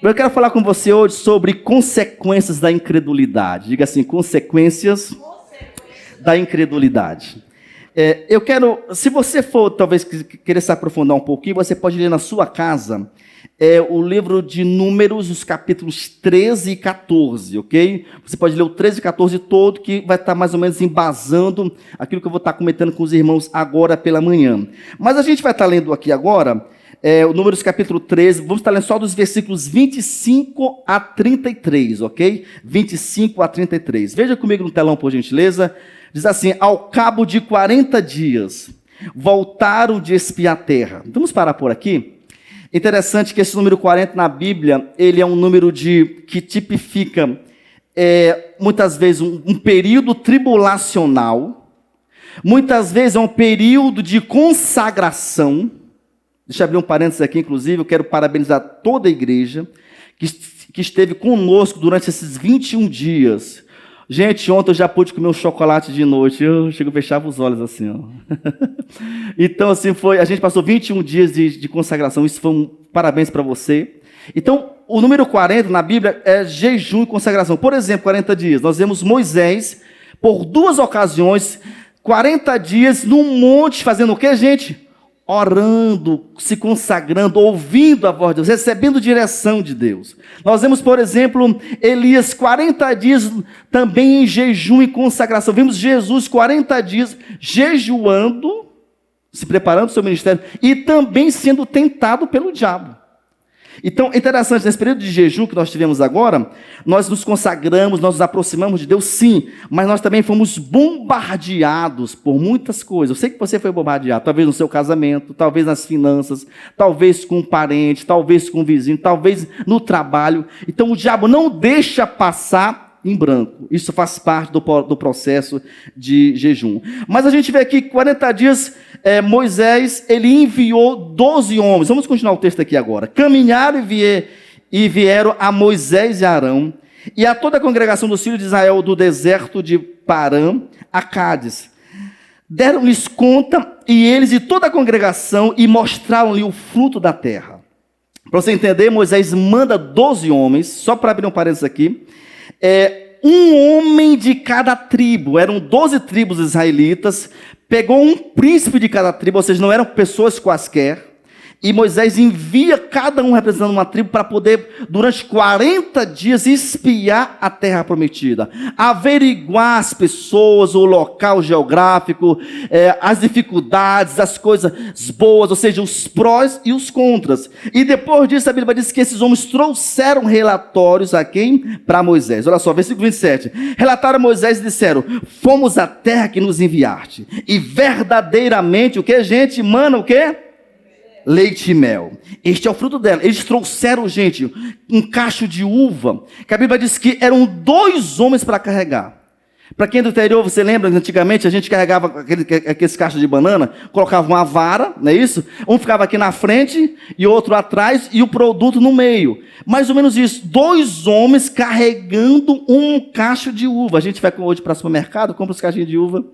Eu quero falar com você hoje sobre consequências da incredulidade. Diga assim, consequências da incredulidade. Eu quero, se você for talvez querer se aprofundar um pouquinho, você pode ler na sua casa o livro de Números, os capítulos 13 e 14, ok? Você pode ler o 13 e 14 todo, que vai estar mais ou menos embasando aquilo que eu vou estar comentando com os irmãos agora pela manhã. Mas a gente vai estar lendo aqui agora o Números capítulo 13, vamos estar lendo só dos versículos 25 a 33, ok? 25 a 33. Veja comigo no telão, por gentileza. Diz assim: ao cabo de 40 dias, voltaram de espiar a terra. Vamos parar por aqui? Interessante que esse número 40 na Bíblia, ele é um número que tipifica, muitas vezes, um período tribulacional, muitas vezes é um período de consagração. Deixa eu abrir um parênteses aqui, inclusive, eu quero parabenizar toda a igreja que esteve conosco durante esses 21 dias. Gente, ontem eu já pude comer um chocolate de noite, eu chego a fechar os olhos assim, ó. Então, assim, a gente passou 21 dias de consagração, isso foi parabéns para você. Então, o número 40 na Bíblia é jejum e consagração. Por exemplo, 40 dias, nós vemos Moisés, por 2 ocasiões, 40 dias num monte, fazendo o quê, gente? Orando, se consagrando, ouvindo a voz de Deus, recebendo direção de Deus. Nós vemos, por exemplo, Elias 40 dias também em jejum e consagração. Vimos Jesus 40 dias jejuando, se preparando para o seu ministério e também sendo tentado pelo diabo. Então, interessante, nesse período de jejum que nós tivemos agora, nós nos consagramos, nós nos aproximamos de Deus, sim, mas nós também fomos bombardeados por muitas coisas. Eu sei que você foi bombardeado, talvez no seu casamento, talvez nas finanças, talvez com um parente, talvez com um vizinho, talvez no trabalho. Então, o diabo não deixa passar em branco. Isso faz parte do processo de jejum. Mas a gente vê aqui, 40 dias, Moisés, ele enviou 12 homens. Vamos continuar o texto aqui agora. Caminharam e vieram a Moisés e Arão, e a toda a congregação dos filhos de Israel do deserto de Parã, a Cádiz. Deram-lhes conta, e eles e toda a congregação, e mostraram-lhe o fruto da terra. Para você entender, Moisés manda 12 homens, só para abrir um parênteses aqui, um homem de cada tribo, eram 12 tribos israelitas, pegou um príncipe de cada tribo, ou seja, não eram pessoas quaisquer, e Moisés envia cada um representando uma tribo para poder, durante 40 dias, espiar a terra prometida, averiguar as pessoas, o local geográfico, as dificuldades, as coisas boas, ou seja, os prós e os contras. E depois disso, a Bíblia diz que esses homens trouxeram relatórios a quem? Para Moisés. Olha só, versículo 27. Relataram a Moisés e disseram: fomos à terra que nos enviaste, e verdadeiramente, o que, gente? Mana, o que? Leite e mel. Este é o fruto dela. Eles trouxeram, gente, um cacho de uva, que a Bíblia diz que eram 2 homens para carregar. Para quem é do interior, você lembra, antigamente a gente carregava aqueles cachos de banana, colocava uma vara, não é isso? Um ficava aqui na frente e outro atrás e o produto no meio. Mais ou menos isso. 2 homens carregando um cacho de uva. A gente vai hoje para o supermercado, compra os cachinhos de uva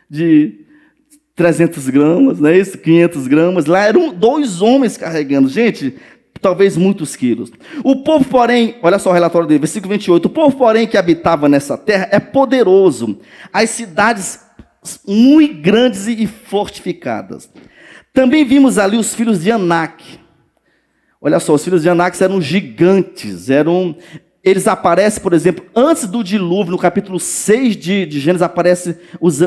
de 300 gramas, não é isso? 500 gramas. Lá eram 2 homens carregando. Gente, talvez muitos quilos. O povo, porém, olha só o relatório dele, versículo 28. O povo, porém, que habitava nessa terra é poderoso. As cidades muito grandes e fortificadas. Também vimos ali os filhos de Anak. Olha só, os filhos de Anak eram gigantes, eles aparecem, por exemplo, antes do dilúvio, no capítulo 6 de Gênesis, aparecem os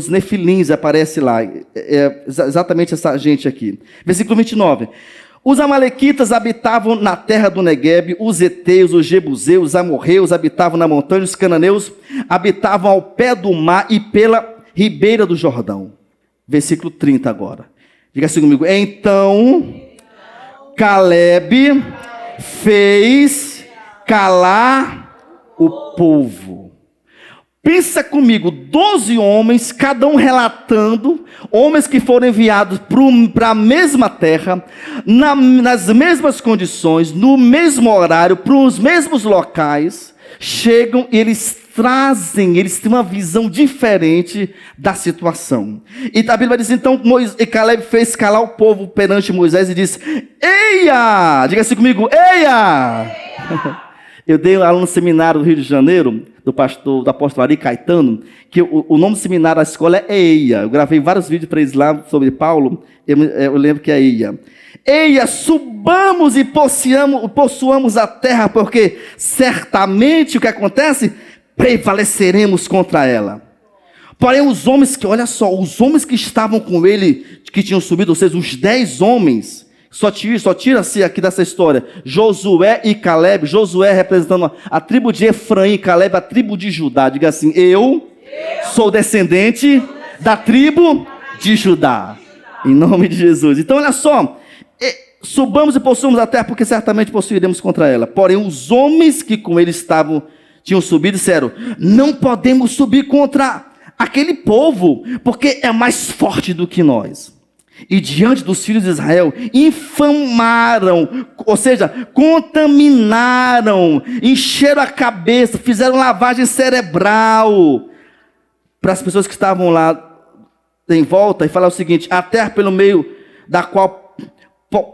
nefilins, aparecem lá, exatamente essa gente aqui. Versículo 29. Os amalequitas habitavam na terra do Neguebe, os heteus, os jebuseus, os amorreus habitavam na montanha, os cananeus habitavam ao pé do mar e pela ribeira do Jordão. Versículo 30 agora. Diga assim comigo. Então, Caleb fez calar o povo. Pensa comigo, 12 homens, cada um relatando, homens que foram enviados para a mesma terra, nas mesmas condições, no mesmo horário, para os mesmos locais, chegam e eles têm uma visão diferente da situação. E a Bíblia diz, então, Caleb fez calar o povo perante Moisés e disse, eia! Diga assim comigo, eia! Eu dei aula no seminário do Rio de Janeiro, do apóstolo Ari Caetano, que o nome do seminário da escola é EIA. Eu gravei vários vídeos para eles lá sobre Paulo, eu lembro que é EIA. Eia, subamos e possuamos a terra, porque certamente o que acontece? Prevaleceremos contra ela. Porém, os homens que estavam com ele, que tinham subido, ou seja, os 10 homens, só tira-se aqui dessa história, Josué e Caleb, Josué representando a tribo de Efraim, Caleb a tribo de Judá. Diga assim, eu sou descendente da tribo de Judá. Em nome de Jesus. Então, olha só, subamos e possuamos a terra, porque certamente possuiremos contra ela. Porém, os homens que com ele tinham subido, disseram, não podemos subir contra aquele povo, porque é mais forte do que nós. E diante dos filhos de Israel, infamaram, ou seja, contaminaram, encheram a cabeça, fizeram lavagem cerebral para as pessoas que estavam lá em volta, e falaram o seguinte, a terra pelo meio da qual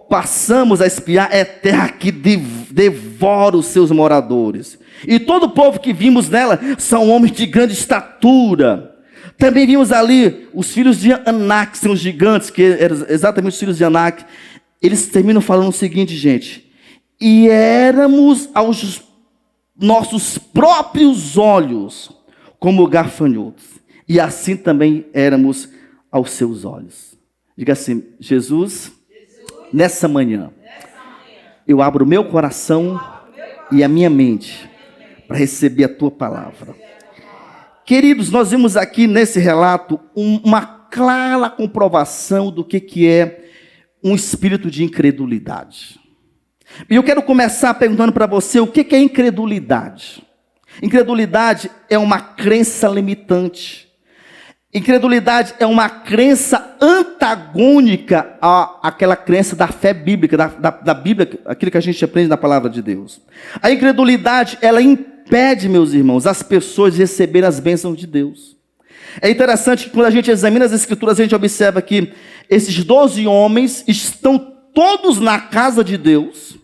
passamos a espiar é terra que devora os seus moradores. E todo o povo que vimos nela são homens de grande estatura. Também vimos ali os filhos de Anak, que são os gigantes, que eram exatamente os filhos de Anak. Eles terminam falando o seguinte, gente. E éramos aos nossos próprios olhos como gafanhotos. E assim também éramos aos seus olhos. Diga assim, Jesus, nessa manhã, eu abro o meu coração e a minha mente para receber a tua palavra. Queridos, nós vimos aqui nesse relato uma clara comprovação do que é um espírito de incredulidade. E eu quero começar perguntando para você o que é incredulidade. Incredulidade é uma crença limitante. Incredulidade é uma crença antagônica àquela crença da fé bíblica, da Bíblia, aquilo que a gente aprende na palavra de Deus. A incredulidade, ela impede, meus irmãos, as pessoas de receberem as bênçãos de Deus. É interessante que quando a gente examina as Escrituras, a gente observa que esses 12 homens estão todos na casa de Deus,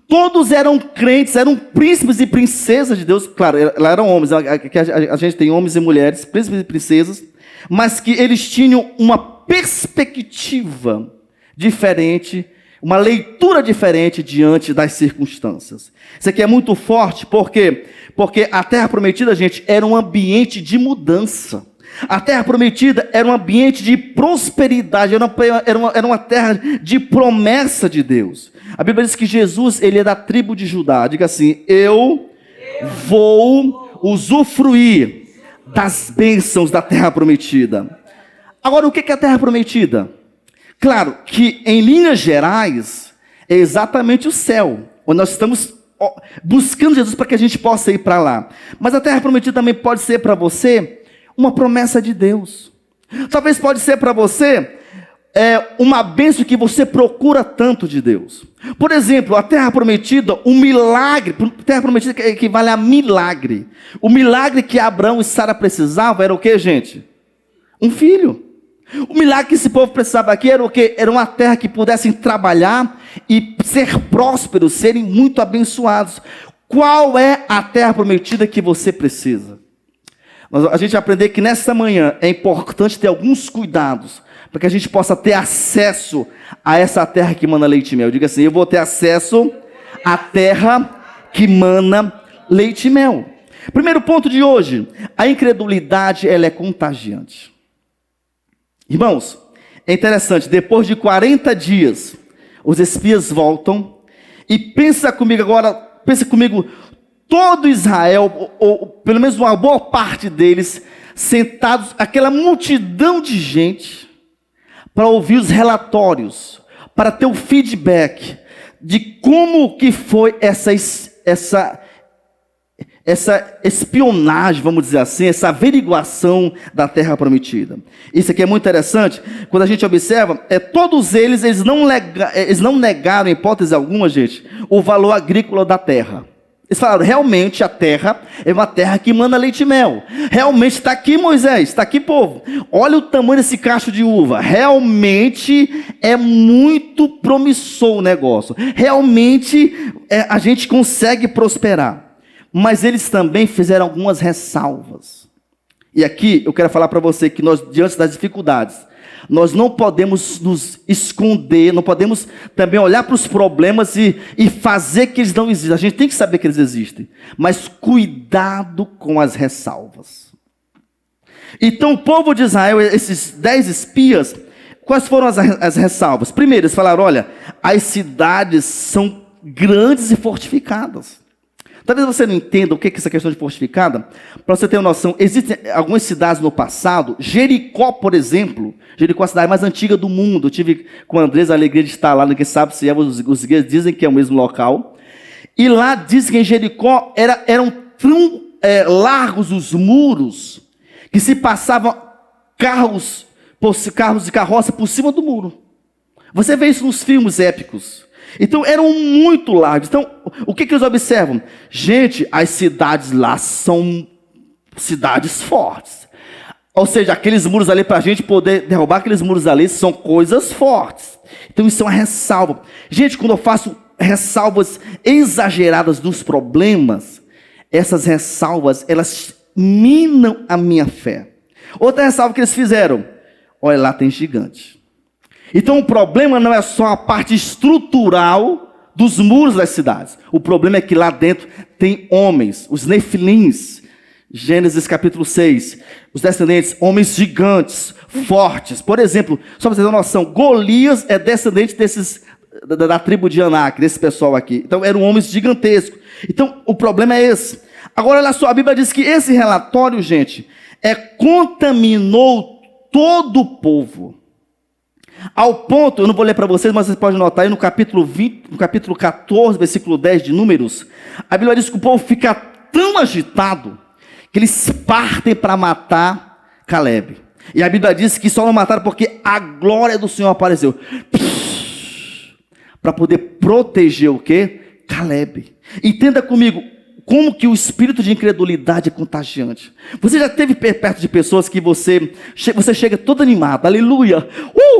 todos eram crentes, eram príncipes e princesas de Deus. Claro, lá eram homens, aqui a gente tem homens e mulheres, príncipes e princesas, mas que eles tinham uma perspectiva diferente, uma leitura diferente diante das circunstâncias. Isso aqui é muito forte, por quê? Porque a terra prometida, gente, era um ambiente de mudança. A terra prometida era um ambiente de prosperidade, era uma terra de promessa de Deus. A Bíblia diz que Jesus, ele é da tribo de Judá. Diga assim, eu vou usufruir das bênçãos da terra prometida. Agora, o que é a terra prometida? Claro que, em linhas gerais, é exatamente o céu, onde nós estamos buscando Jesus para que a gente possa ir para lá. Mas a terra prometida também pode ser para você uma promessa de Deus. Talvez pode ser para você uma bênção que você procura tanto de Deus. Por exemplo, a terra prometida, o milagre, terra prometida que equivale a milagre. O milagre que Abraão e Sara precisavam era o que, gente? Um filho. O milagre que esse povo precisava aqui era o quê? Era uma terra que pudessem trabalhar e ser prósperos, serem muito abençoados. Qual é a terra prometida que você precisa? A gente vai aprender que nessa manhã é importante ter alguns cuidados para que a gente possa ter acesso a essa terra que mana leite e mel. Diga assim, eu vou ter acesso à terra que mana leite e mel. Primeiro ponto de hoje, a incredulidade, ela é contagiante. Irmãos, é interessante, depois de 40 dias, os espias voltam e pensa comigo, todo Israel, ou pelo menos uma boa parte deles, sentados, aquela multidão de gente, para ouvir os relatórios, para ter o feedback de como que foi essa espionagem, vamos dizer assim, essa averiguação da terra prometida. Isso aqui é muito interessante, quando a gente observa, todos eles não negaram, em hipótese alguma, gente, o valor agrícola da terra. Eles falaram, realmente a terra é uma terra que manda leite e mel. Realmente está aqui, Moisés, está aqui, povo. Olha o tamanho desse cacho de uva. Realmente é muito promissor o negócio. Realmente a gente consegue prosperar. Mas eles também fizeram algumas ressalvas. E aqui eu quero falar para você que nós, diante das dificuldades, nós não podemos nos esconder, não podemos também olhar para os problemas e fazer que eles não existem. A gente tem que saber que eles existem, mas cuidado com as ressalvas. Então o povo de Israel, esses 10 espias, quais foram as ressalvas? Primeiro, eles falaram, olha, as cidades são grandes e fortificadas. Talvez você não entenda o que é essa questão de fortificada. Para você ter uma noção, existem algumas cidades no passado. Jericó, por exemplo. Jericó é a cidade mais antiga do mundo. Eu tive com a Andresa a alegria de estar lá. Ninguém sabe se é. Os guias dizem que é o mesmo local. E lá dizem que em Jericó eram tão largos os muros que se passavam carros e carroça por cima do muro. Você vê isso nos filmes épicos. Então eram muito largos. Então o que eles observam? Gente, as cidades lá são cidades fortes. Ou seja, aqueles muros ali, para a gente poder derrubar aqueles muros ali, são coisas fortes. Então isso é uma ressalva. Gente, quando eu faço ressalvas exageradas dos problemas, essas ressalvas, elas minam a minha fé. Outra ressalva que eles fizeram, olha lá tem gigante. Então o problema não é só a parte estrutural dos muros das cidades. O problema é que lá dentro tem homens, os nefilins. Gênesis capítulo 6. Os descendentes, homens gigantes, fortes. Por exemplo, só para você ter uma noção, Golias é descendente da tribo de Anak, desse pessoal aqui. Então eram homens gigantescos. Então o problema é esse. Agora olha só, a Bíblia diz que esse relatório, gente, contaminou todo o povo. Ao ponto, eu não vou ler para vocês, mas vocês podem notar aí no capítulo 14, versículo 10 de Números, a Bíblia diz que o povo fica tão agitado que eles partem para matar Caleb. E a Bíblia diz que só não mataram porque a glória do Senhor apareceu. Para poder proteger o quê? Caleb. Entenda comigo, como que o espírito de incredulidade é contagiante. Você já esteve perto de pessoas que você chega todo animado, aleluia,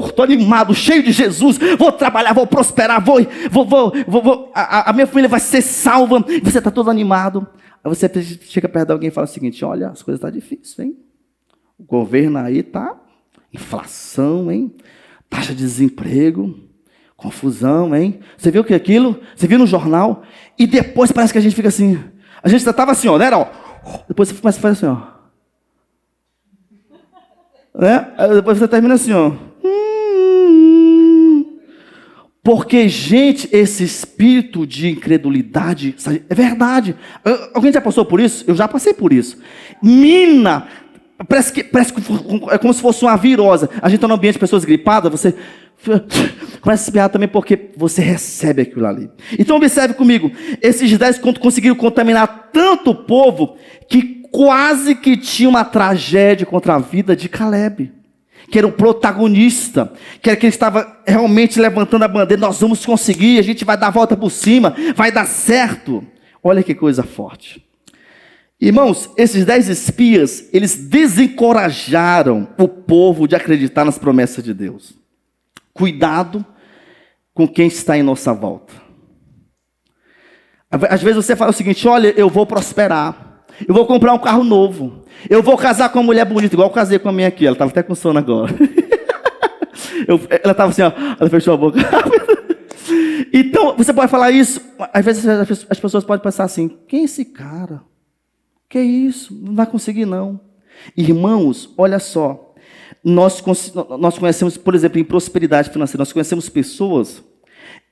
estou animado, cheio de Jesus, vou trabalhar, vou prosperar, a minha família vai ser salva, você está todo animado. Aí você chega perto de alguém e fala o seguinte, olha, as coisas estão difíceis, hein? O governo aí está, inflação, hein? Taxa de desemprego, confusão, hein? Você viu que aquilo? Você viu no jornal? E depois parece que a gente fica assim. A gente estava assim, ó, né? Ó. Depois você começa a fazer assim, ó. Né? Aí depois você termina assim, ó. Porque, gente, esse espírito de incredulidade, é verdade. Alguém já passou por isso? Eu já passei por isso. Mina. Parece que é como se fosse uma virose. A gente está no ambiente de pessoas gripadas, você começa a espirrar também porque você recebe aquilo ali. Então observe comigo, esses 10 conseguiram contaminar tanto o povo que quase que tinha uma tragédia contra a vida de Caleb, que era o protagonista, que era quem estava realmente levantando a bandeira, nós vamos conseguir, a gente vai dar a volta por cima, vai dar certo. Olha que coisa forte. Irmãos, esses 10 espias, eles desencorajaram o povo de acreditar nas promessas de Deus. Cuidado com quem está em nossa volta. Às vezes você fala o seguinte, olha, eu vou prosperar, eu vou comprar um carro novo, eu vou casar com uma mulher bonita, igual eu casei com a minha aqui, ela estava até com sono agora. Ela estava assim, ó, ela fechou a boca. Então, você pode falar isso, às vezes as pessoas podem pensar assim, quem é esse cara? Que isso? Não vai conseguir, não. Irmãos, olha só. Nós conhecemos, por exemplo, em prosperidade financeira, nós conhecemos pessoas,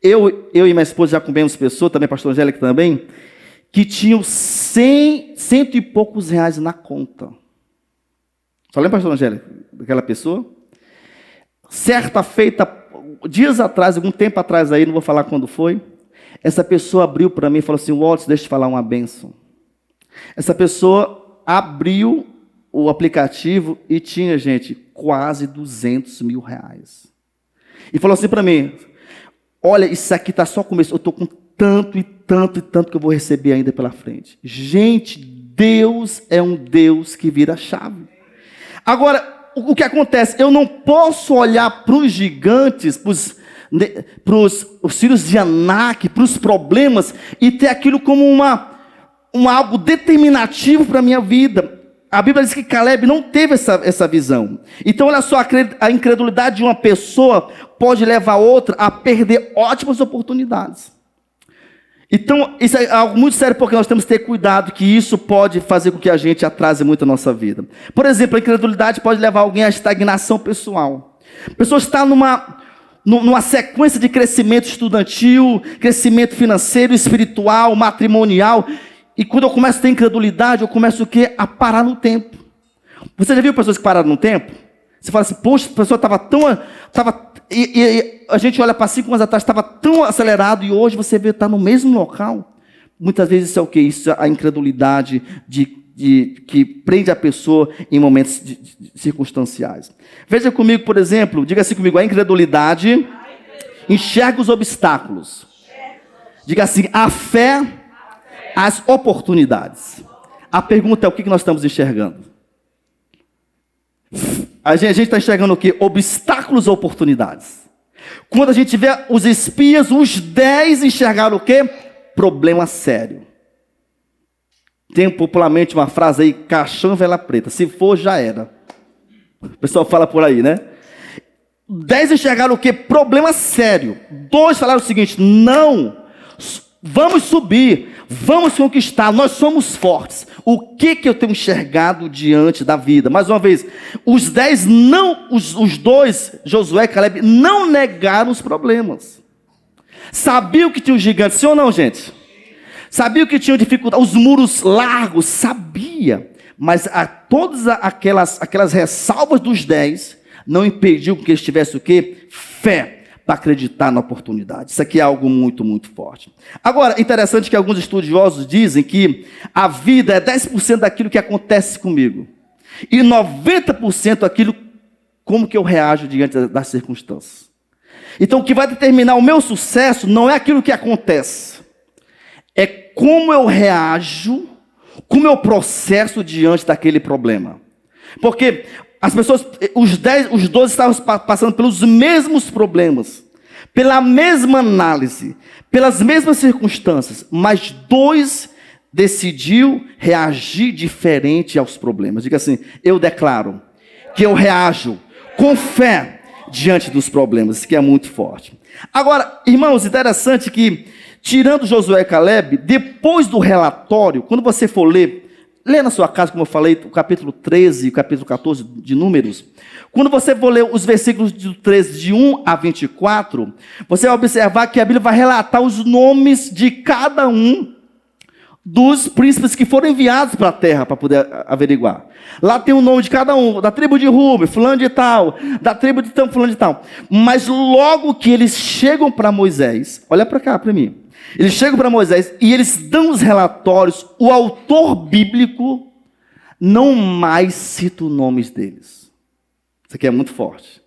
eu e minha esposa já comemos pessoas, também a pastora Angélica também, que tinham 100 e poucos reais na conta. Só lembra, pastora Angélica, daquela pessoa? Certa feita, dias atrás, algum tempo atrás aí, não vou falar quando foi, essa pessoa abriu para mim e falou assim, Walter, deixa eu te falar uma bênção. Essa pessoa abriu o aplicativo e tinha, gente, quase 200 mil reais. E falou assim para mim, olha, isso aqui está só começo, eu estou com tanto e tanto e tanto que eu vou receber ainda pela frente. Gente, Deus é um Deus que vira a chave. Agora, o que acontece? Eu não posso olhar para os gigantes, para os filhos de Anak, para os problemas, e ter aquilo como algo determinativo para a minha vida. A Bíblia diz que Caleb não teve essa visão. Então, olha só, a incredulidade de uma pessoa pode levar outra a perder ótimas oportunidades. Então, isso é algo muito sério, porque nós temos que ter cuidado, que isso pode fazer com que a gente atrase muito a nossa vida. Por exemplo, a incredulidade pode levar alguém à estagnação pessoal. A pessoa está numa sequência de crescimento estudantil, crescimento financeiro, espiritual, matrimonial, e quando eu começo a ter incredulidade, eu começo o quê? A parar no tempo. Você já viu pessoas que pararam no tempo? Você fala assim, poxa, a pessoa estava e a gente olha para 5 anos atrás, estava tão acelerado, e hoje você vê estar no mesmo local. Muitas vezes isso é o quê? Isso é a incredulidade que prende a pessoa em momentos circunstanciais. Veja comigo, por exemplo, diga assim comigo, a incredulidade enxerga os obstáculos. Diga assim, a fé, as oportunidades. A pergunta é o que nós estamos enxergando? A gente está enxergando o quê? Obstáculos ou oportunidades. Quando a gente vê os espias, os 10 enxergaram o quê? Problema sério. Tem popularmente uma frase aí, caixão vela preta. Se for, já era. O pessoal fala por aí, né? 10 enxergaram o quê? Problema sério. 2 falaram o seguinte, não, vamos subir, vamos conquistar, nós somos fortes. O que eu tenho enxergado diante da vida? Mais uma vez, os 10 não, os 2, Josué e Caleb, não negaram os problemas. Sabiam que tinha um gigante, sim ou não, gente? Sabiam que tinham dificuldade, os muros largos, sabia. Mas todas aquelas ressalvas dos 10 não impediu que eles tivessem o quê? Fé. Para acreditar na oportunidade. Isso aqui é algo muito, muito forte. Agora, interessante que alguns estudiosos dizem que a vida é 10% daquilo que acontece comigo. E 90% aquilo como que eu reajo diante das circunstâncias. Então, o que vai determinar o meu sucesso não é aquilo que acontece. É como eu reajo, como eu processo diante daquele problema. Porque as pessoas, os 12 estavam passando pelos mesmos problemas, pela mesma análise, pelas mesmas circunstâncias, mas 2 decidiu reagir diferente aos problemas. Diga assim, eu declaro que eu reajo com fé diante dos problemas, isso que é muito forte. Agora, irmãos, interessante que, tirando Josué e Caleb, depois do relatório, quando você for ler, lê na sua casa, como eu falei, o capítulo 13 e o capítulo 14 de Números. Quando você for ler os versículos do 13, de 1 a 24, você vai observar que a Bíblia vai relatar os nomes de cada um dos príncipes que foram enviados para a terra para poder averiguar. Lá tem o nome de cada um, da tribo de Ruben, fulano de tal, da tribo de tal, fulano de tal. Mas logo que eles chegam para Moisés, olha para cá para mim. Eles chegam para Moisés e eles dão os relatórios. O autor bíblico não mais cita os nomes deles. Isso aqui é muito forte.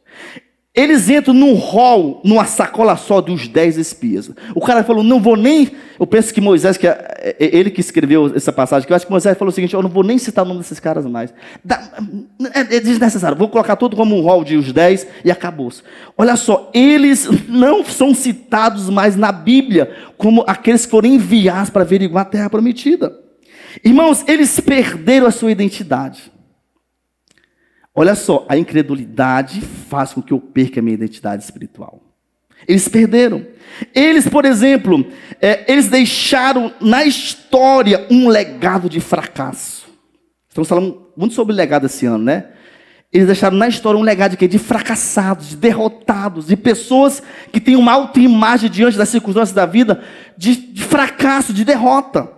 Eles entram num hall, numa sacola só dos 10 espias. O cara falou, não vou nem... Eu penso que Moisés, que é ele que escreveu essa passagem, que eu acho que Moisés falou o seguinte, eu não vou nem citar o nome desses caras mais. É desnecessário, vou colocar tudo como um hall de os 10 e acabou-se. Olha só, eles não são citados mais na Bíblia como aqueles que foram enviados para averiguar a terra prometida. Irmãos, eles perderam a sua identidade. Olha só, a incredulidade faz com que eu perca a minha identidade espiritual. Eles perderam. Eles, por exemplo, eles deixaram na história um legado de fracasso. Estamos falando muito sobre legado esse ano, né? Eles deixaram na história um legado de quê? De fracassados, de derrotados, de pessoas que têm uma autoimagem diante das circunstâncias da vida, de fracasso, de derrota.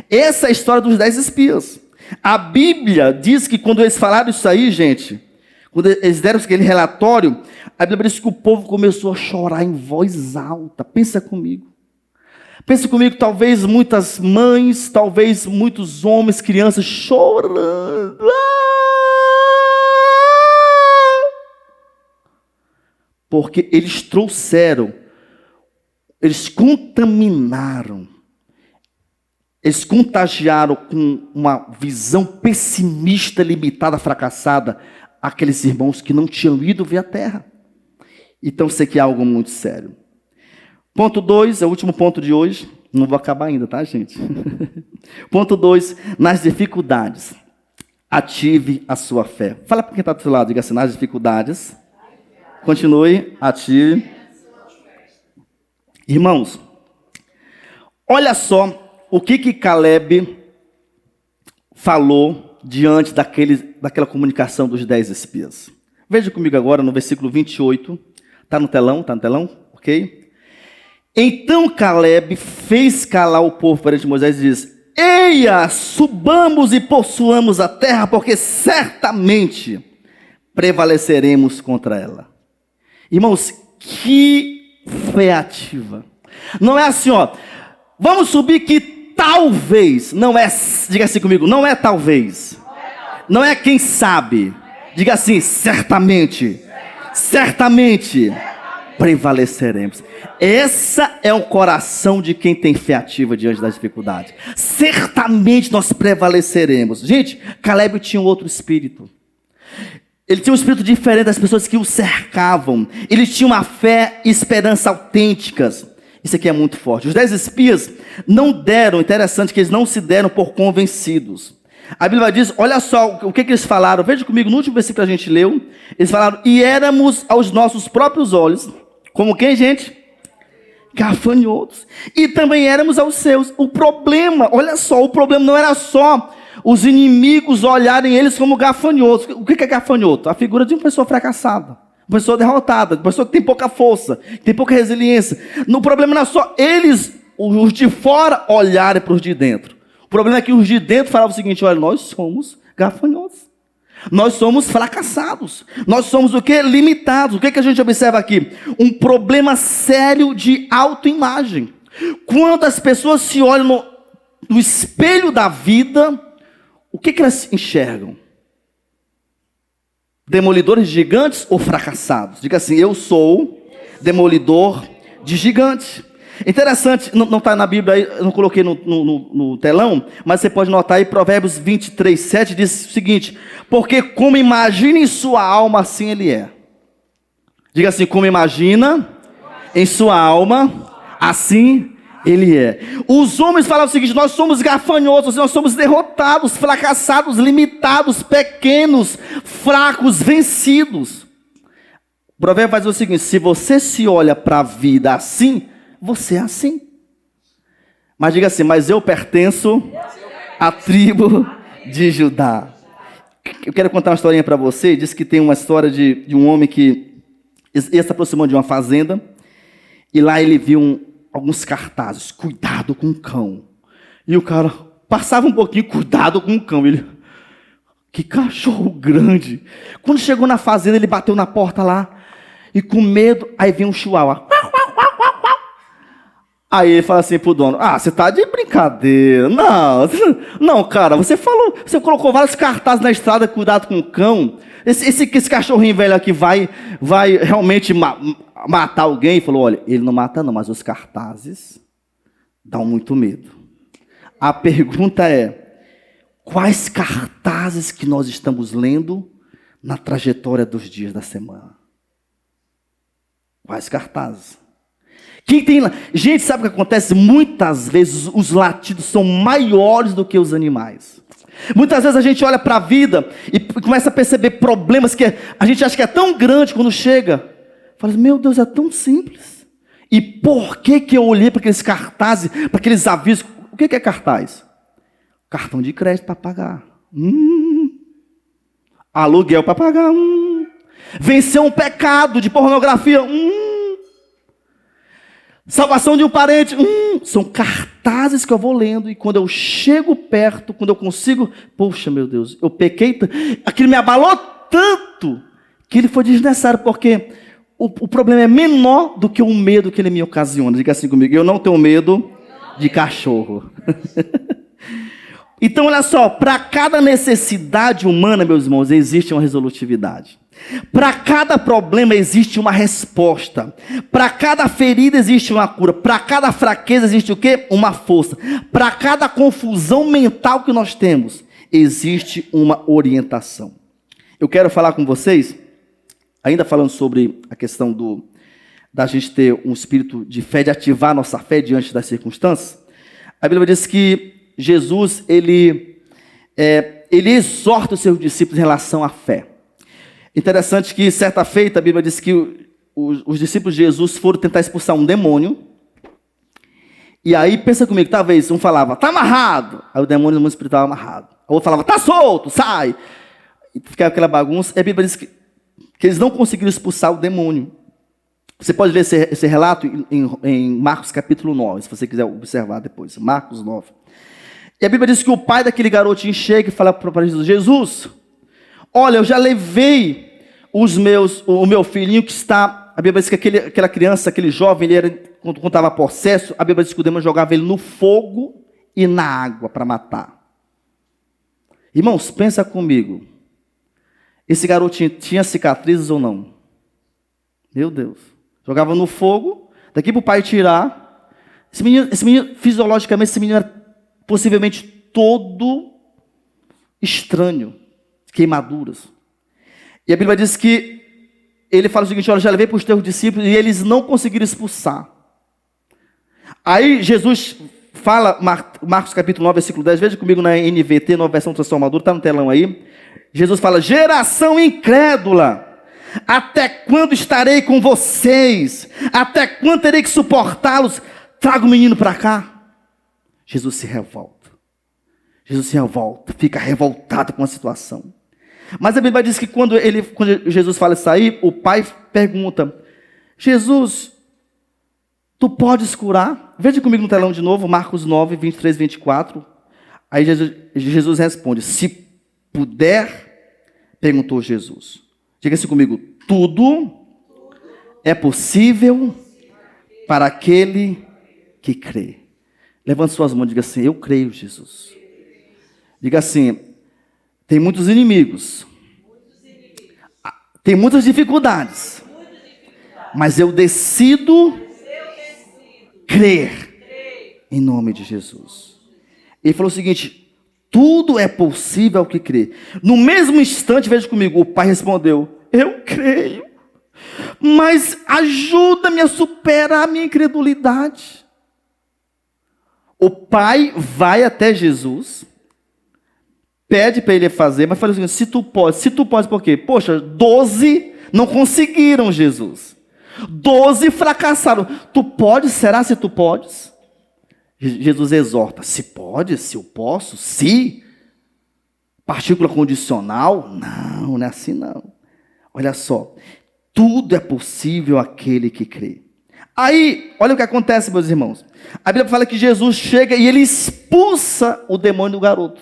Essa é a história dos 10 espias. A Bíblia diz que quando eles falaram isso aí, gente, quando eles deram aquele relatório, a Bíblia diz que o povo começou a chorar em voz alta. Pensa comigo. Pensa comigo, talvez muitas mães, talvez muitos homens, crianças chorando. Porque eles trouxeram eles contaminaram, eles contagiaram com uma visão pessimista, limitada, fracassada, aqueles irmãos que não tinham ido ver a terra. Então, isso aqui é algo muito sério. Ponto 2, é o último ponto de hoje. Não vou acabar ainda, tá, gente? Ponto 2, nas dificuldades, ative a sua fé. Fala para quem está do seu lado, diga assim, nas dificuldades, continue, ative. Irmãos, olha só o que Caleb falou diante daquela comunicação dos 10 espias. Veja comigo agora no versículo 28. Está no telão? Está no telão? Ok? Então Caleb fez calar o povo perante Moisés e diz: Eia, subamos e possuamos a terra, porque certamente prevaleceremos contra ela. Irmãos, que fé ativa. Não é assim, ó, vamos subir que talvez, não é, diga assim comigo, não é talvez, não é quem sabe, diga assim, certamente, certamente prevaleceremos. Essa é o coração de quem tem fé ativa diante das dificuldades. Certamente nós prevaleceremos. Gente, Caleb tinha um outro espírito. Ele tinha um espírito diferente das pessoas que o cercavam. Ele tinha uma fé e esperança autênticas. Isso aqui é muito forte. Os 10 espias não deram, interessante que eles não se deram por convencidos. A Bíblia diz, olha só o que eles falaram. Veja comigo, no último versículo que a gente leu. Eles falaram, e éramos aos nossos próprios olhos, como quem, gente? Gafanhotos. E também éramos aos seus. O problema, olha só, o problema não era só os inimigos olharem eles como gafanhotos. O que é gafanhoto? A figura de uma pessoa fracassada, uma pessoa derrotada, uma pessoa que tem pouca força, que tem pouca resiliência. O problema não é só eles, os de fora, olharem para os de dentro. O problema é que os de dentro falavam o seguinte, olha, nós somos gafanhotos. Nós somos fracassados. Nós somos o quê? Limitados. O que a gente observa aqui? Um problema sério de autoimagem. Quando as pessoas se olham no espelho da vida, o que elas enxergam? Demolidores de gigantes ou fracassados? Diga assim, eu sou demolidor de gigantes. Interessante, não está na Bíblia, eu não coloquei no telão, mas você pode notar aí, Provérbios 23, 7 diz o seguinte, porque como imagina em sua alma, assim ele é. Diga assim, como imagina em sua alma, assim ele é. Os homens falam o seguinte, nós somos gafanhotos, nós somos derrotados, fracassados, limitados, pequenos, fracos, vencidos. O provérbio faz o seguinte, se você se olha para a vida assim, você é assim. Mas diga assim, mas eu pertenço à tribo de Judá. Eu quero contar uma historinha para você. Diz que tem uma história de um homem que ia se aproximando de uma fazenda. E lá ele viu alguns cartazes. Cuidado com o cão. E o cara passava um pouquinho, cuidado com o cão. Ele, que cachorro grande. Quando chegou na fazenda, ele bateu na porta lá. E com medo, aí vem um chihuahua. Aí ele fala assim pro dono, você tá de brincadeira. Não, cara, você colocou vários cartazes na estrada, cuidado com o cão. Esse cachorrinho velho aqui vai realmente matar alguém? Ele falou, olha, ele não mata não, mas os cartazes dão muito medo. A pergunta é, quais cartazes que nós estamos lendo na trajetória dos dias da semana? Quais cartazes? Quem tem lá? Gente, sabe o que acontece? Muitas vezes os latidos são maiores do que os animais. Muitas vezes a gente olha para a vida e começa a perceber problemas que a gente acha que é tão grande quando chega. Fala, meu Deus, é tão simples. E por que eu olhei para aqueles cartazes, para aqueles avisos? O que é cartaz? Cartão de crédito para pagar. Aluguel para pagar. Vencer um pecado de pornografia. Salvação de um parente. São cartazes que eu vou lendo. E quando eu chego perto, quando eu consigo, poxa, meu Deus, eu pequei. Aquilo me abalou tanto que ele foi desnecessário. Porque o problema é menor do que o medo que ele me ocasiona. Diga assim comigo, eu não tenho medo de cachorro. Então, olha só, para cada necessidade humana, meus irmãos, existe uma resolutividade. Para cada problema existe uma resposta. Para cada ferida existe uma cura. Para cada fraqueza existe o quê? Uma força. Para cada confusão mental que nós temos, existe uma orientação. Eu quero falar com vocês, ainda falando sobre a questão da gente ter um espírito de fé, de ativar nossa fé diante das circunstâncias. A Bíblia diz que Jesus, ele exorta os seus discípulos em relação à fé. Interessante que, certa feita, a Bíblia diz que os discípulos de Jesus foram tentar expulsar um demônio. E aí, pensa comigo, talvez um falava, está amarrado. Aí o demônio do mundo espiritual amarrado. O outro falava, está solto, sai. E ficava aquela bagunça. E a Bíblia diz que eles não conseguiram expulsar o demônio. Você pode ler esse relato em Marcos capítulo 9, se você quiser observar depois. Marcos 9. E a Bíblia diz que o pai daquele garotinho chega e fala para Jesus, Jesus, olha, eu já levei o meu filhinho que está... A Bíblia diz que aquela criança, aquele jovem, quando estava possesso, a Bíblia diz que o demônio jogava ele no fogo e na água para matar. Irmãos, pensa comigo. Esse garotinho tinha cicatrizes ou não? Meu Deus. Jogava no fogo, daqui para o pai tirar. Esse menino, fisiologicamente, esse menino era possivelmente todo estranho. Queimaduras. E a Bíblia diz que ele fala o seguinte, olha, já levei para os teus discípulos e eles não conseguiram expulsar. Aí Jesus fala, Marcos capítulo 9, versículo 10, veja comigo na NVT, nova versão transformadora, está no telão aí. Jesus fala, geração incrédula, até quando estarei com vocês? Até quando terei que suportá-los? Traga o menino para cá. Jesus se revolta. Jesus se revolta, fica revoltado com a situação. Mas a Bíblia diz que quando Jesus fala isso aí, o pai pergunta, Jesus, tu podes curar? Veja comigo no telão de novo, Marcos 9, 23, 24. Aí Jesus responde, se puder, perguntou Jesus. Diga assim comigo, tudo é possível para aquele que crê. Levante suas mãos e diga assim, eu creio, Jesus. Diga assim, tem muitos inimigos, tem muitas dificuldades, mas eu decido crer em nome de Jesus. Ele falou o seguinte, tudo é possível ao que crê. No mesmo instante, veja comigo, o pai respondeu, eu creio, mas ajuda-me a superar a minha incredulidade. O pai vai até Jesus, pede para ele fazer, mas fala o seguinte, se tu pode por quê? Poxa, 12 não conseguiram, Jesus. 12 fracassaram. Tu podes? Será se tu podes? Jesus exorta, se pode, se eu posso, se. Partícula condicional? Não é assim não. Olha só, tudo é possível àquele que crê. Aí, olha o que acontece, meus irmãos. A Bíblia fala que Jesus chega e ele expulsa o demônio do garoto.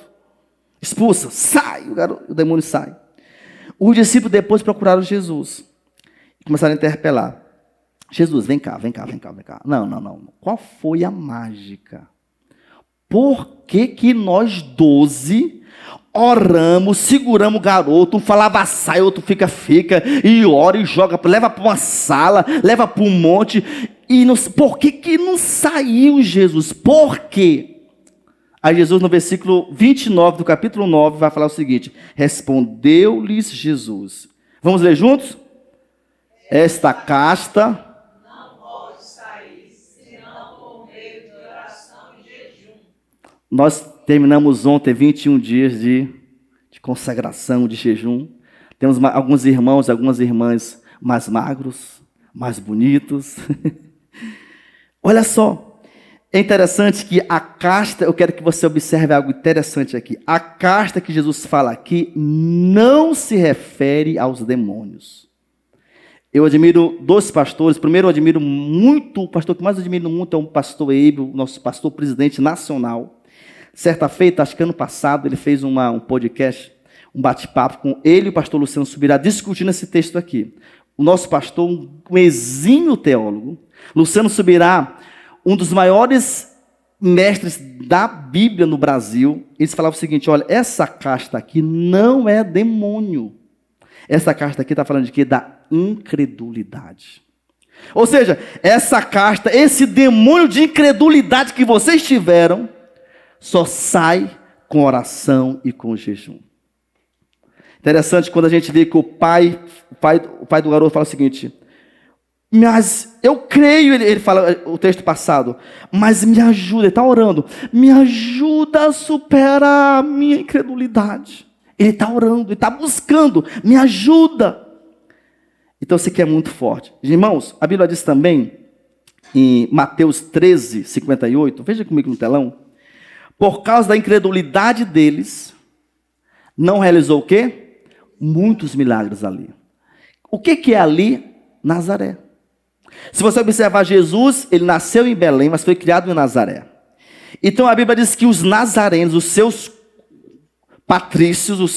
Expulsa, sai, o demônio sai. Os discípulos depois procuraram Jesus. E começaram a interpelar. Jesus, vem cá. Não. Qual foi a mágica? Por que nós 12 oramos, seguramos o garoto, um falava sai, outro fica, e ora e joga, leva para uma sala, leva para um monte. E por que não saiu, Jesus? Por quê? Aí Jesus, no versículo 29 do capítulo 9, vai falar o seguinte, respondeu-lhes Jesus. Vamos ler juntos? Esta casta não pode sair, senão por meio de oração e jejum. Nós terminamos ontem 21 dias de consagração, de jejum. Temos alguns irmãos e algumas irmãs mais magros, mais bonitos. Olha só. É interessante que a casta, eu quero que você observe algo interessante aqui. A casta que Jesus fala aqui não se refere aos demônios. Eu admiro dois pastores. Primeiro, eu admiro muito, o pastor que mais admiro muito é o pastor Eibe, nosso pastor presidente nacional. Certa feita, acho que ano passado, ele fez um podcast, um bate-papo com ele e o pastor Luciano Subirá, discutindo esse texto aqui. O nosso pastor, um exímio teólogo, Luciano Subirá, um dos maiores mestres da Bíblia no Brasil, eles falavam o seguinte, olha, essa casta aqui não é demônio. Essa casta aqui está falando de quê? Da incredulidade. Ou seja, essa casta, esse demônio de incredulidade que vocês tiveram, só sai com oração e com jejum. Interessante quando a gente vê que o pai do garoto fala o seguinte: mas eu creio, ele fala o texto passado, mas me ajuda, ele está orando, me ajuda a superar a minha incredulidade. Ele está orando, ele está buscando, me ajuda. Então isso aqui é muito forte. Irmãos, a Bíblia diz também, em Mateus 13, 58, veja comigo no telão, por causa da incredulidade deles, não realizou o quê? Muitos milagres ali. O que é ali? Nazaré. Se você observar Jesus, ele nasceu em Belém, mas foi criado em Nazaré. Então a Bíblia diz que os nazarenos, os seus patrícios, os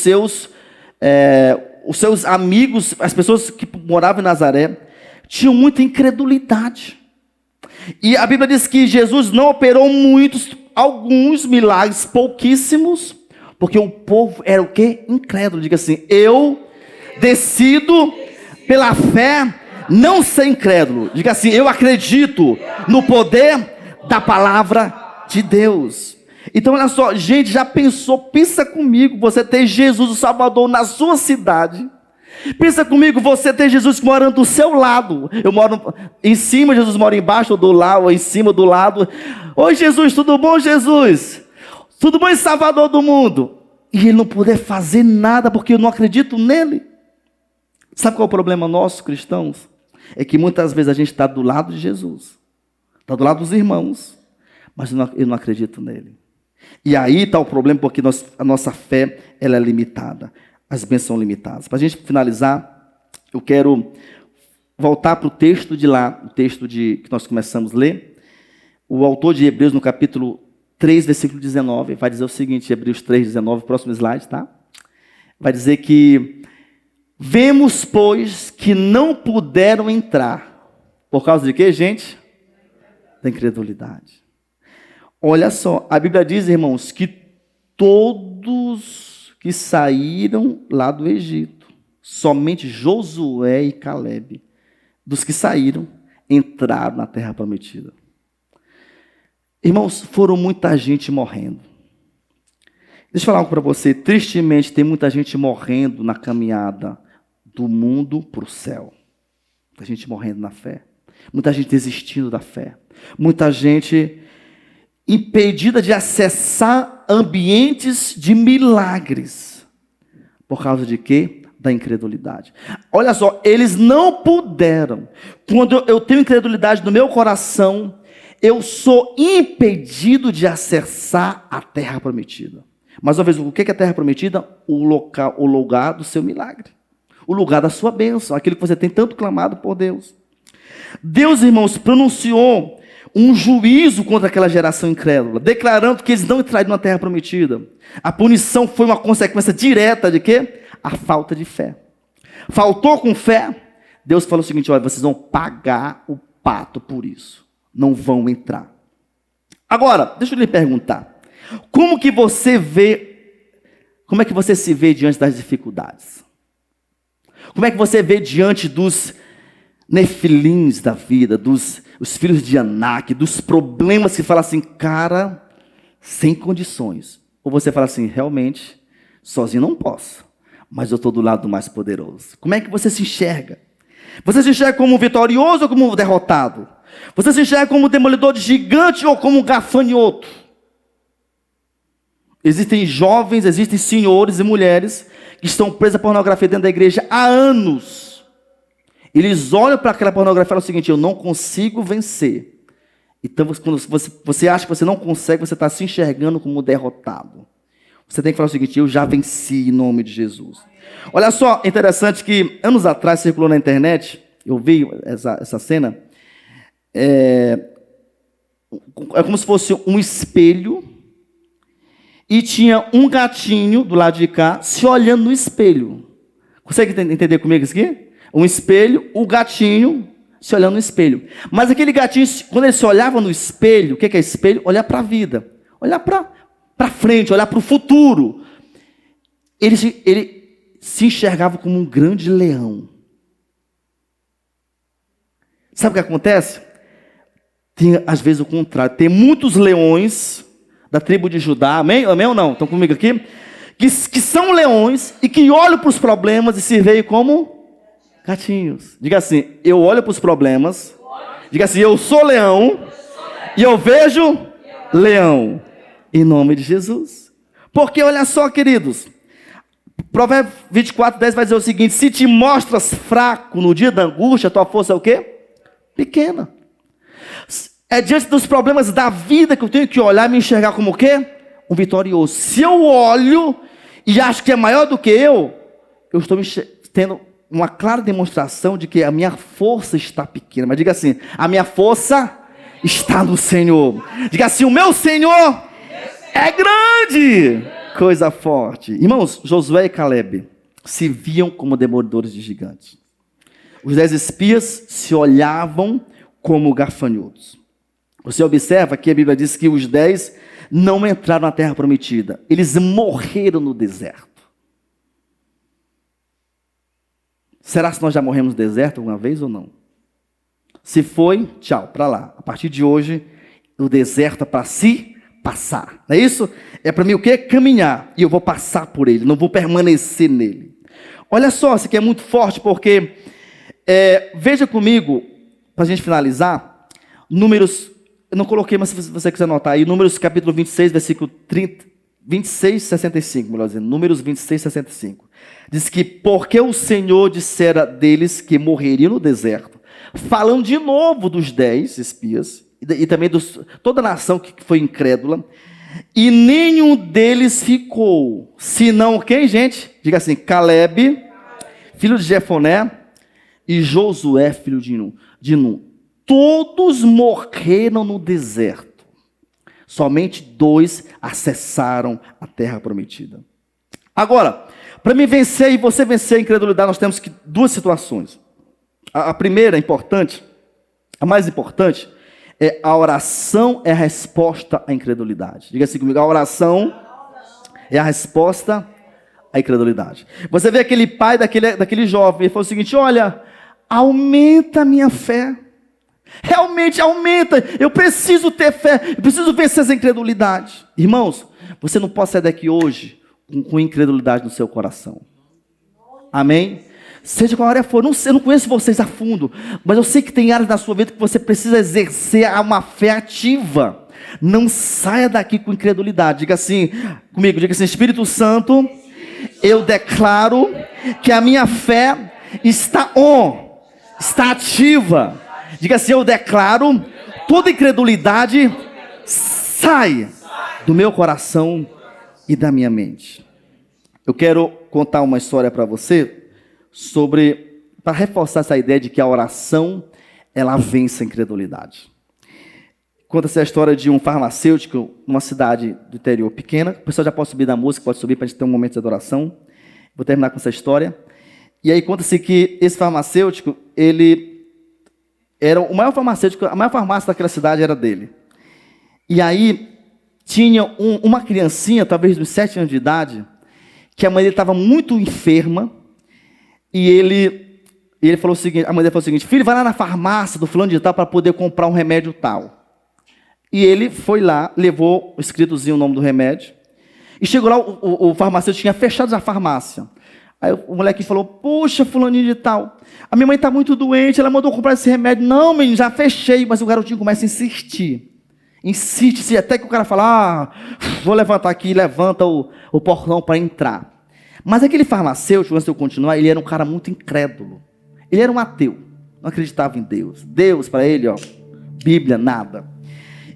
seus amigos, as pessoas que moravam em Nazaré, tinham muita incredulidade. E a Bíblia diz que Jesus não operou alguns milagres, pouquíssimos, porque o povo era o quê? Incrédulo. Diga assim: eu decido pela fé não ser incrédulo. Diga assim: eu acredito no poder da palavra de Deus. Então olha só, gente, já pensou, pensa comigo, você ter Jesus o Salvador na sua cidade. Pensa comigo, você ter Jesus morando do seu lado. Eu moro em cima, Jesus mora embaixo, ou do lado, ou em cima, do lado. Oi Jesus, tudo bom Jesus? Tudo bom, Salvador do mundo? E ele não poder fazer nada porque eu não acredito nele. Sabe qual é o problema nosso, cristãos? É que muitas vezes a gente está do lado de Jesus, está do lado dos irmãos, mas eu não acredito nele. E aí está o problema, porque a nossa fé ela é limitada, as bênçãos são limitadas. Para a gente finalizar, eu quero voltar para o texto de lá, o texto que nós começamos a ler. O autor de Hebreus, no capítulo 3, versículo 19, vai dizer o seguinte, Hebreus 3, 19, próximo slide, tá? Vai dizer que: vemos, pois, que não puderam entrar. Por causa de quê, gente? Da incredulidade. Olha só, a Bíblia diz, irmãos, que todos que saíram lá do Egito, somente Josué e Calebe, dos que saíram, entraram na terra prometida. Irmãos, foram muita gente morrendo. Deixa eu falar algo para você. Tristemente, tem muita gente morrendo na caminhada do mundo para o céu. Muita gente morrendo na fé. Muita gente desistindo da fé. Muita gente impedida de acessar ambientes de milagres. Por causa de quê? Da incredulidade. Olha só, eles não puderam. Quando eu tenho incredulidade no meu coração, eu sou impedido de acessar a terra prometida. Mais uma vez, o que é a terra prometida? O lugar do seu milagre. O lugar da sua bênção, aquilo que você tem tanto clamado por Deus. Deus, irmãos, pronunciou um juízo contra aquela geração incrédula, declarando que eles não entrariam na terra prometida. A punição foi uma consequência direta de quê? A falta de fé. Faltou com fé, Deus falou o seguinte: olha, vocês vão pagar o pato por isso. Não vão entrar. Agora, deixa eu lhe perguntar. Como que você se vê diante das dificuldades? Como é que você vê diante dos nefilins da vida, os filhos de Anak, dos problemas que fala assim, cara, sem condições? Ou você fala assim, realmente, sozinho não posso, mas eu estou do lado do mais poderoso. Como é que você se enxerga? Você se enxerga como vitorioso ou como derrotado? Você se enxerga como demolidor de gigante ou como gafanhoto? Existem jovens, existem senhores e mulheres que estão presos à pornografia dentro da igreja há anos. Eles olham para aquela pornografia e falam o seguinte: eu não consigo vencer. Então, quando você acha que você não consegue, você está se enxergando como derrotado. Você tem que falar o seguinte: eu já venci em nome de Jesus. Olha só, interessante que anos atrás circulou na internet, eu vi essa cena, é como se fosse um espelho, e tinha um gatinho do lado de cá se olhando no espelho. Consegue entender comigo isso aqui? Um espelho, o gatinho se olhando no espelho. Mas aquele gatinho, quando ele se olhava no espelho, o que é espelho? Olhar para a vida, olhar para frente, olhar para o futuro. Ele se enxergava como um grande leão. Sabe o que acontece? Tem, às vezes, o contrário. Tem muitos leões da tribo de Judá, amém? Amém ou não? Estão comigo aqui? Que são leões e que olham para os problemas e se veem como gatinhos. Diga assim, eu olho para os problemas. Diga assim, eu sou leão e eu vejo leão. Em nome de Jesus. Porque olha só, queridos. Provérbios 24:10 vai dizer o seguinte: se te mostras fraco no dia da angústia, tua força é o quê? Pequena. É diante dos problemas da vida que eu tenho que olhar e me enxergar como o quê? Um vitorioso. Se eu olho e acho que é maior do que eu estou tendo uma clara demonstração de que a minha força está pequena. Mas diga assim, a minha força está no Senhor. Diga assim, o meu Senhor é grande. Coisa forte. Irmãos, Josué e Caleb se viam como demolidores de gigantes. Os 10 espias se olhavam como gafanhotos. Você observa que a Bíblia diz que os 10 não entraram na terra prometida. Eles morreram no deserto. Será que nós já morremos no deserto alguma vez ou não? Se foi, tchau, para lá. A partir de hoje, o deserto é para se passar. Não é isso? É para mim o quê? Caminhar. E eu vou passar por ele, não vou permanecer nele. Olha só, isso aqui é muito forte, porque veja comigo, para a gente finalizar, Números, eu não coloquei, mas se você quiser anotar aí, Números capítulo 26, versículo 26, 65, melhor dizendo, Números 26, 65. Diz que, porque o Senhor dissera deles que morreriam no deserto, falando de novo dos 10 espias, e também de toda a nação que foi incrédula, e nenhum deles ficou, senão quem, gente? Diga assim, Caleb, filho de Jefoné, e Josué, filho de Nun. Todos morreram no deserto. Somente 2 acessaram a terra prometida. Agora, para mim vencer e você vencer a incredulidade, nós temos duas situações. A primeira, importante, a mais importante, é a oração é a resposta à incredulidade. Diga assim comigo, a oração é a resposta à incredulidade. Você vê aquele pai daquele jovem, ele falou o seguinte, olha, aumenta a minha fé. Realmente aumenta, eu preciso ter fé, eu preciso vencer essa incredulidade. Irmãos, você não pode sair daqui hoje com incredulidade no seu coração. Amém? Seja qual área for, eu não conheço vocês a fundo, mas eu sei que tem áreas da sua vida que você precisa exercer uma fé ativa. Não saia daqui com incredulidade. Diga assim comigo, diga assim, Espírito Santo, eu declaro que a minha fé está ativa. Diga assim, eu declaro, toda incredulidade sai do meu coração e da minha mente. Eu quero contar uma história para você para reforçar essa ideia de que a oração, ela vence a incredulidade. Conta-se a história de um farmacêutico numa cidade do interior pequena. O pessoal já pode subir da música, pode subir para a gente ter um momento de adoração. Vou terminar com essa história. E aí conta-se que esse farmacêutico, ele era o maior farmacêutico, a maior farmácia daquela cidade era dele. E aí tinha uma criancinha, talvez dos 7 anos de idade, que a mãe dele estava muito enferma, e ele falou o seguinte, a mãe dele falou o seguinte, filho, vai lá na farmácia do fulano de tal para poder comprar um remédio tal. E ele foi lá, levou o escritozinho o nome do remédio, e chegou lá, o farmacêutico tinha fechado a farmácia. Aí o moleque falou, poxa, fulaninho de tal, a minha mãe está muito doente, ela mandou comprar esse remédio. Não, menino, já fechei. Mas o garotinho começa a insistir. Insiste, até que o cara fala, vou levantar aqui, levanta o portão para entrar. Mas aquele farmacêutico, antes de eu continuar, ele era um cara muito incrédulo. Ele era um ateu, não acreditava em Deus. Deus para ele, Bíblia, nada.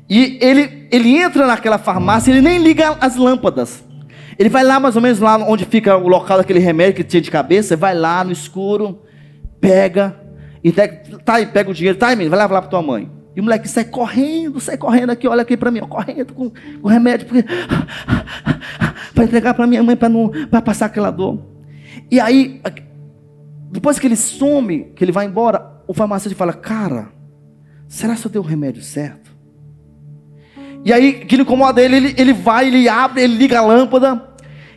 E ele entra naquela farmácia, ele nem liga as lâmpadas. Ele vai lá, mais ou menos lá onde fica o local daquele remédio que tinha de cabeça, vai lá no escuro, pega, e pega o dinheiro, menino, vai lá para tua mãe. E o moleque sai correndo aqui, olha aqui para mim, correndo com o remédio, para entregar para minha mãe, para passar aquela dor. E aí, depois que ele some, que ele vai embora, o farmacêutico fala, cara, será que eu dei o remédio certo? E aí, aquilo incomoda ele vai, ele abre, ele liga a lâmpada,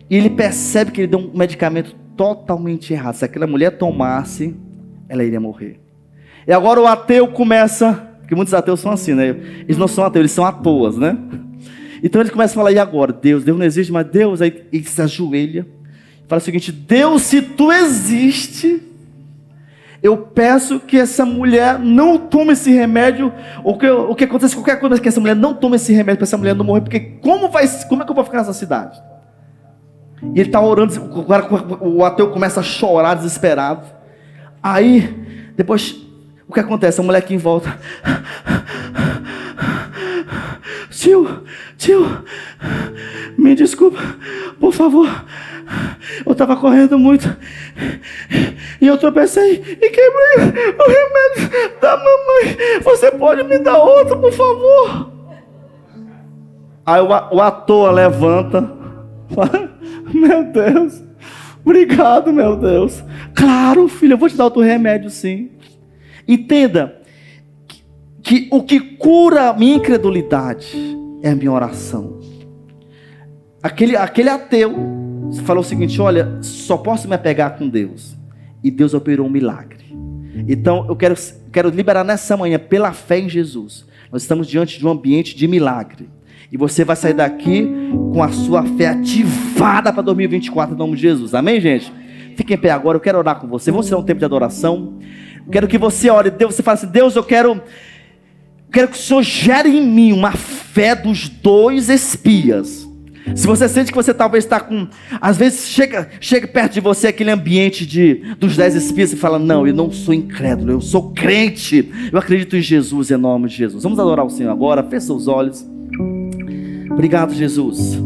e ele percebe que ele deu um medicamento totalmente errado. Se aquela mulher tomasse, ela iria morrer. E agora o ateu começa, porque muitos ateus são assim, né? Eles não são ateus, eles são à toa, né? Então eles começam a falar, e agora? Deus não existe, mas Deus, aí ele se ajoelha, fala o seguinte: Deus, se tu existe, eu peço que essa mulher não tome esse remédio, ou o que acontece, qualquer coisa, que essa mulher não tome esse remédio, para essa mulher não morrer, porque como é que eu vou ficar nessa cidade? E ele está orando, o ateu começa a chorar desesperado. Aí, depois, o que acontece? A mulher aqui em volta: tio, me desculpa, por favor, eu estava correndo muito, e eu tropecei e quebrei o remédio da mamãe, você pode me dar outro, por favor? Aí o ator levanta, fala: meu Deus, obrigado, meu Deus. Claro, filho, eu vou te dar outro remédio, sim. Entenda que o que cura a minha incredulidade é a minha oração. Aquele ateu falou o seguinte: olha, só posso me apegar com Deus. E Deus operou um milagre. Então eu quero liberar nessa manhã, pela fé em Jesus. Nós estamos diante de um ambiente de milagre. E você vai sair daqui com a sua fé ativada para 2024, em nome de Jesus. Amém, gente? Fiquem em pé agora, eu quero orar com você. Vamos ter um tempo de adoração. Eu quero que você ore, Deus, você fala assim: Deus, eu quero que o Senhor gere em mim uma fé dos 2 espias. Se você sente que você talvez está com, às vezes chega perto de você aquele ambiente dos 10 espias e fala: não, eu não sou incrédulo, eu sou crente, eu acredito em Jesus, em nome de Jesus. Vamos adorar o Senhor agora, feche seus olhos. Obrigado, Jesus.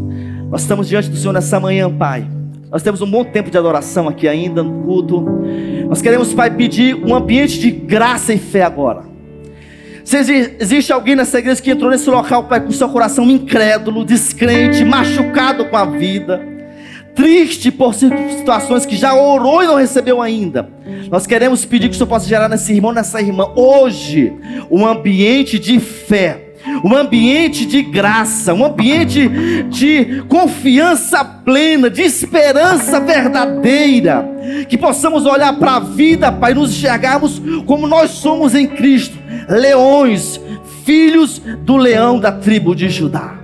Nós estamos diante do Senhor nessa manhã, Pai. Nós temos um bom tempo de adoração aqui ainda no culto. Nós queremos, Pai, pedir um ambiente de graça e fé agora. Se existe alguém nessa igreja que entrou nesse local, Pai, com seu coração incrédulo, descrente, machucado com a vida, triste por situações que já orou e não recebeu ainda, nós queremos pedir que o Senhor possa gerar nesse irmão, nessa irmã, hoje, um ambiente de fé, um ambiente de graça, um ambiente de confiança plena, de esperança verdadeira, que possamos olhar para a vida, Pai, nos enxergarmos como nós somos em Cristo, leões, filhos do leão da tribo de Judá.